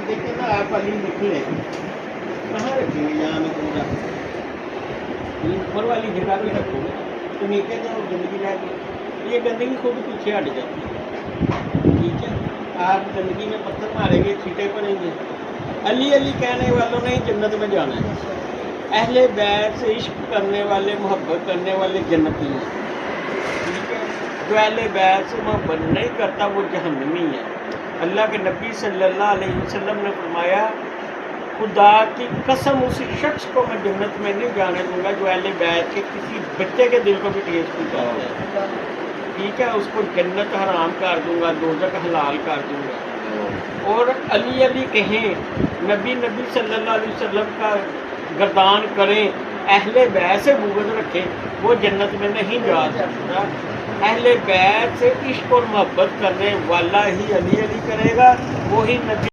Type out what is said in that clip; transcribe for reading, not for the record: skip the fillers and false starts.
आप देखें ना, आप अली निकले कहाँ रखेंगे? यहाँ में कूड़ा ऊपर वाली जगह पे रखोगे तो नीचे तो गंदगी रहेगी। ये गंदगी खुद पीछे हट जाती है। ठीक है, आप गंदगी में पत्थर मारेंगे, छींटे पड़ेंगे। अली अली कहने वालों ने ही जन्नत में जाना है। अहले बैत से इश्क करने वाले, मोहब्बत करने वाले जन्नती हैं। ठीक है, जो अहले बैत से मोहब्बत नहीं करता वो जहन्नमी है। अल्लाह के नबी सल्लल्लाहु अलैहि वसल्लम ने फरमाया, खुदा की कसम उस शख्स को मैं जन्नत में नहीं जाने दूंगा जो अहले बैत के किसी बच्चे के दिल को भी ठेस पहुंचाता है। ठीक है, उसको जन्नत हराम कर दूंगा, दोज़ख हलाल कर दूंगा। और अली अली कहें, नबी नबी सल्लल्लाहु अलैहि वसल्लम का गर्दान करें, अहले बैत से बुग़्ज़ रखें, वो जन्नत में नहीं जा सकता। अहले बैत से इश्क और मोहब्बत करने वाला ही अली अली करेगा, वही नबी